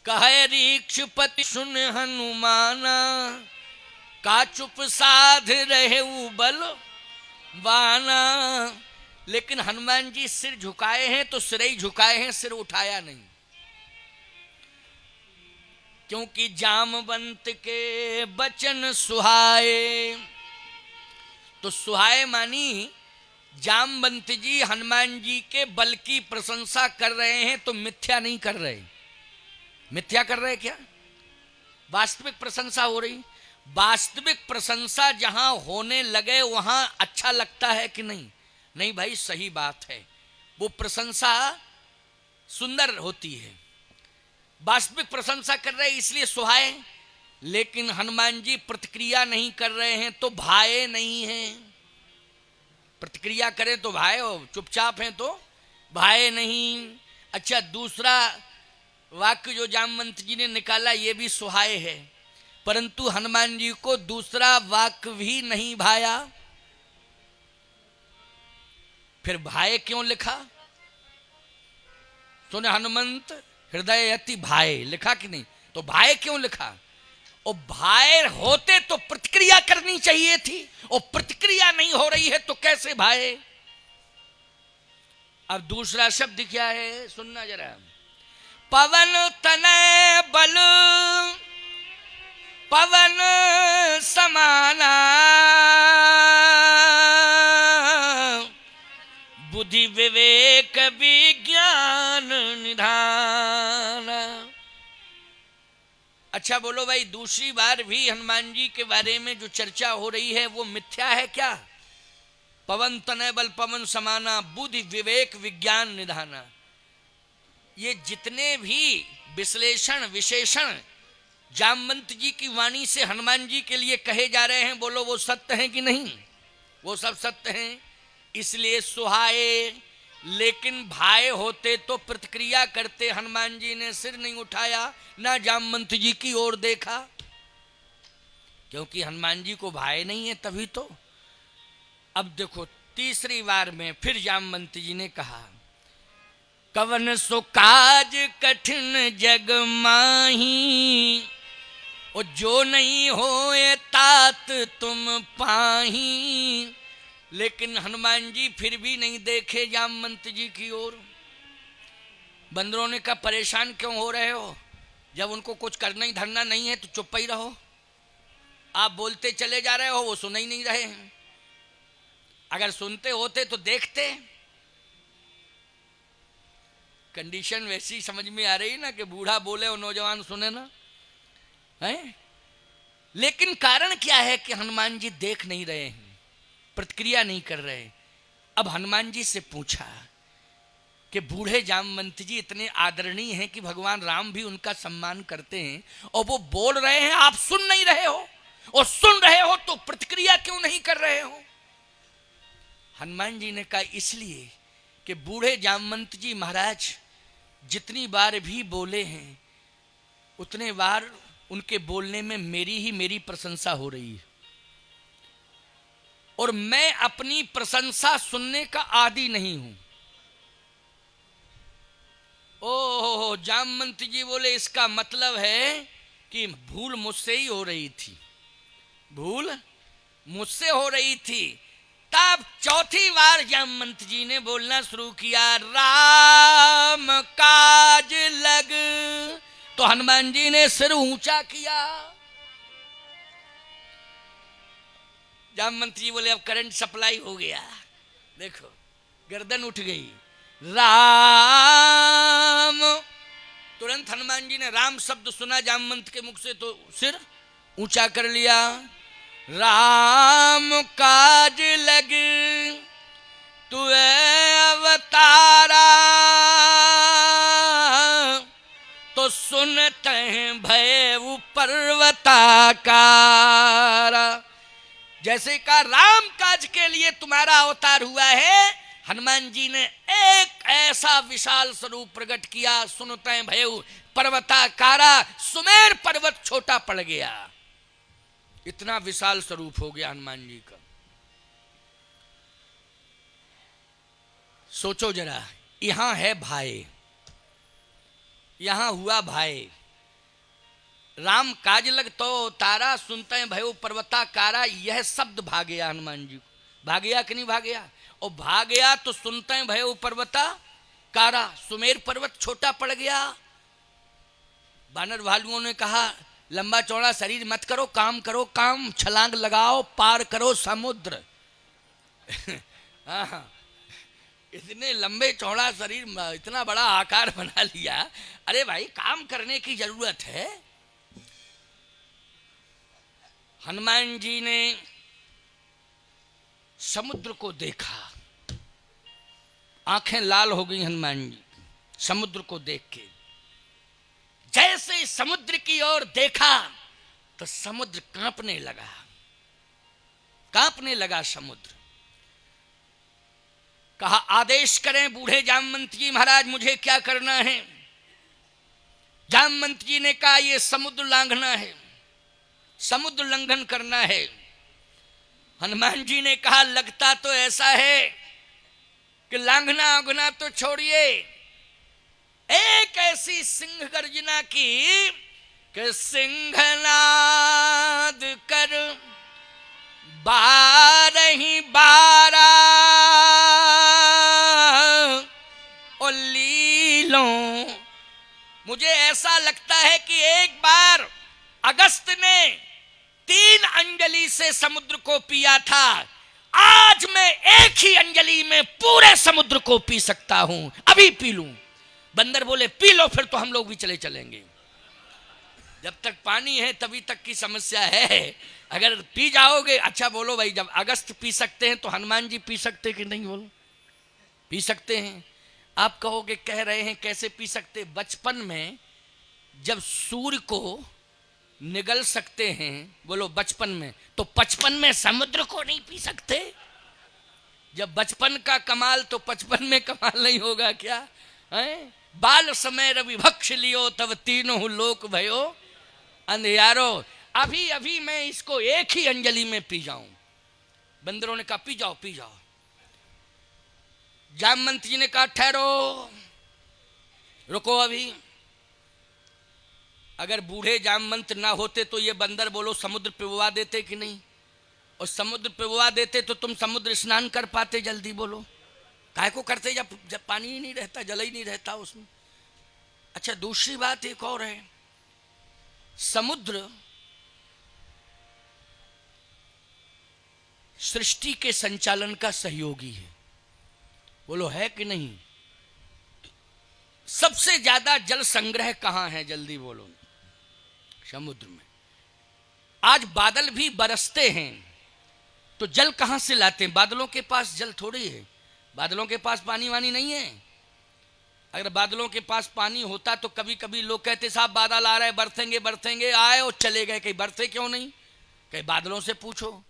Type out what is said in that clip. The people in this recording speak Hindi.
कहे रीक्षपति सुन हनुमाना, का चुप साध रहे बल बाना। लेकिन हनुमान जी सिर झुकाए हैं तो सिर ही झुकाए हैं, सिर उठाया नहीं। क्योंकि जामवंत के बचन सुहाए। तो सुहाए मानी जामवंत जी हनुमान जी के बल की प्रशंसा कर रहे हैं, तो मिथ्या नहीं कर रहे। मिथ्या कर रहे क्या? वास्तविक प्रशंसा हो रही। वास्तविक प्रशंसा जहां होने लगे वहां अच्छा लगता है कि नहीं? नहीं भाई, सही बात है, वो प्रशंसा सुंदर होती है। वास्तविक प्रशंसा कर रहे इसलिए सुहाए। लेकिन हनुमान जी प्रतिक्रिया नहीं कर रहे हैं तो भाए नहीं हैं। प्रतिक्रिया करें तो भाए, हो चुपचाप हैं तो भाए नहीं। अच्छा, दूसरा वाक्य जो जामवंत जी ने निकाला ये भी सुहाए है, परंतु हनुमान जी को दूसरा वाक्य भी नहीं भाया। फिर भाए क्यों लिखा? सुने हनुमंत हृदय अति भाए, लिखा कि नहीं? तो भाए क्यों लिखा? और भाए होते तो प्रतिक्रिया करनी चाहिए थी, और प्रतिक्रिया नहीं हो रही है तो कैसे भाए? अब दूसरा शब्द क्या है, सुनना जरा। पवन तनय बल पवन समाना, बुद्धि विवेक विज्ञान निधान। अच्छा बोलो भाई, दूसरी बार भी हनुमान जी के बारे में जो चर्चा हो रही है वो मिथ्या है क्या? पवन तनय बल पवन समाना, बुद्धि विवेक विज्ञान निधाना। ये जितने भी विश्लेषण विशेषण जामवंत जी की वाणी से हनुमान जी के लिए कहे जा रहे हैं, बोलो वो सत्य हैं कि नहीं? वो सब सत्य हैं। इसलिए सुहाए। लेकिन भाए होते तो प्रतिक्रिया करते। हनुमान जी ने सिर नहीं उठाया, ना जामवंत जी की ओर देखा, क्योंकि हनुमान जी को भाए नहीं है तभी तो। अब देखो, तीसरी बार में फिर जामवंत जी ने कहा, कवन सो काज कठिन जग माही, और जो नहीं होए तात तुम पाही। लेकिन हनुमान जी फिर भी नहीं देखे जामवंत जी की ओर। बंदरों ने कहा, परेशान क्यों हो रहे हो? जब उनको कुछ करना ही धरना नहीं है तो चुप ही रहो। आप बोलते चले जा रहे हो, वो सुन ही नहीं रहे हैं। अगर सुनते होते तो देखते। कंडीशन वैसी समझ में आ रही ना कि बूढ़ा बोले और नौजवान सुने ना, है? लेकिन कारण क्या है कि हनुमान जी देख नहीं रहे हैं, प्रतिक्रिया नहीं कर रहे। अब हनुमान जी से पूछा कि बूढ़े जामवंत जी इतने आदरणीय हैं कि भगवान राम भी उनका सम्मान करते हैं, और वो बोल रहे हैं, आप सुन नहीं रहे हो, और सुन रहे हो तो प्रतिक्रिया क्यों नहीं कर रहे हो? हनुमान जी ने कहा, इसलिए कि बूढ़े जामवंत जी महाराज जितनी बार भी बोले हैं उतने बार उनके बोलने में मेरी प्रशंसा हो रही है, और मैं अपनी प्रशंसा सुनने का आदी नहीं हूं। ओह, जामवंत जी बोले, इसका मतलब है कि भूल मुझसे ही हो रही थी, भूल मुझसे हो रही थी। तब चौथी बार जामवंत जी ने बोलना शुरू किया, राम काज लग। तो हनुमान जी ने सिर ऊंचा किया। जामवंत जी बोले, अब करंट सप्लाई हो गया, देखो गर्दन उठ गई। राम, तुरंत हनुमान जी ने राम शब्द सुना जामवंत के मुख से तो सिर ऊंचा कर लिया। राम काज लग तू अवतारा, तो सुनते हैं भय पर्वताकारा। जैसे का राम काज के लिए तुम्हारा अवतार हुआ है, हनुमान जी ने एक ऐसा विशाल स्वरूप प्रकट किया, सुनते हैं भय पर्वताकारा, सुमेर पर्वत छोटा पड़ गया, इतना विशाल स्वरूप हो गया हनुमान जी का। सोचो जरा, यहां है भाई, यहां हुआ भाई, राम काज लग तो तारा, सुनते हैं भयो पर्वताकारा। यह शब्द भागया हनुमान जी को। भागया कि नहीं भागया? और भागया तो सुनते हैं भयो पर्वताकारा, सुमेर पर्वत छोटा पड़ गया। बानर भालुओं ने कहा लंबा चौड़ा शरीर मत करो, काम करो काम, छलांग लगाओ, पार करो समुद्र। हाँ, इतने लंबे चौड़ा शरीर, इतना बड़ा आकार बना लिया। अरे भाई काम करने की जरूरत है। हनुमान जी ने समुद्र को देखा, आंखें लाल हो गई हनुमान जी समुद्र को देख के। जैसे समुद्र की ओर देखा तो समुद्र कांपने लगा, कांपने लगा समुद्र। कहा आदेश करें बूढ़े जामवंत जी महाराज, मुझे क्या करना है? जामवंत जी ने कहा यह समुद्र लांघना है, समुद्र लंघन करना है। हनुमान जी ने कहा लगता तो ऐसा है कि लांघना उगना तो छोड़िए, एक ऐसी सिंह गर्जना की कि सिंहनाद कर बारही बारा और लीलों। मुझे ऐसा लगता है कि एक बार अगस्त ने 3 अंजलि से समुद्र को पिया था, आज मैं एक ही अंजलि में पूरे समुद्र को पी सकता हूं, अभी पी लूं। बंदर बोले पी लो, फिर तो हम लोग भी चले चलेंगे। जब तक पानी है तभी तक की समस्या है, अगर पी जाओगे। अच्छा बोलो भाई, जब अगस्त पी सकते हैं तो हनुमान जी पी सकते कि नहीं? बोलो पी सकते हैं। आप कहोगे कह रहे हैं कैसे पी सकते? बचपन में जब सूर्य को निगल सकते हैं, बोलो बचपन में, तो 55 में समुद्र को नहीं पी सकते? जब बचपन का कमाल तो 55 में कमाल नहीं होगा क्या? है बाल समय रवि भक्ष लियो तब तीनों लोक भयो अंधियारो। अभी अभी मैं इसको एक ही अंजलि में पी जाऊं। बंदरों ने कहा पी जाओ पी जाओ। जामवंत जी ने कहा ठहरो, रुको अभी। अगर बूढ़े जामवंत ना होते तो ये बंदर बोलो समुद्र पिबवा देते कि नहीं? और समुद्र पिबवा देते तो तुम समुद्र स्नान कर पाते जल्दी? बोलो काहे को करते जब पानी ही नहीं रहता, जल ही नहीं रहता उसमें। अच्छा दूसरी बात एक और है, समुद्र सृष्टि के संचालन का सहयोगी है, बोलो है कि नहीं? सबसे ज्यादा जल संग्रह कहां है जल्दी बोलो? समुद्र में। आज बादल भी बरसते हैं तो जल कहां से लाते हैं? बादलों के पास जल थोड़ी है, बादलों के पास पानी वानी नहीं है। अगर बादलों के पास पानी होता तो कभी कभी लोग कहते साहब बादल आ रहे बरसेंगे बरसेंगे, आए और चले गए, कहीं बरसे क्यों नहीं? कहीं बादलों से पूछो।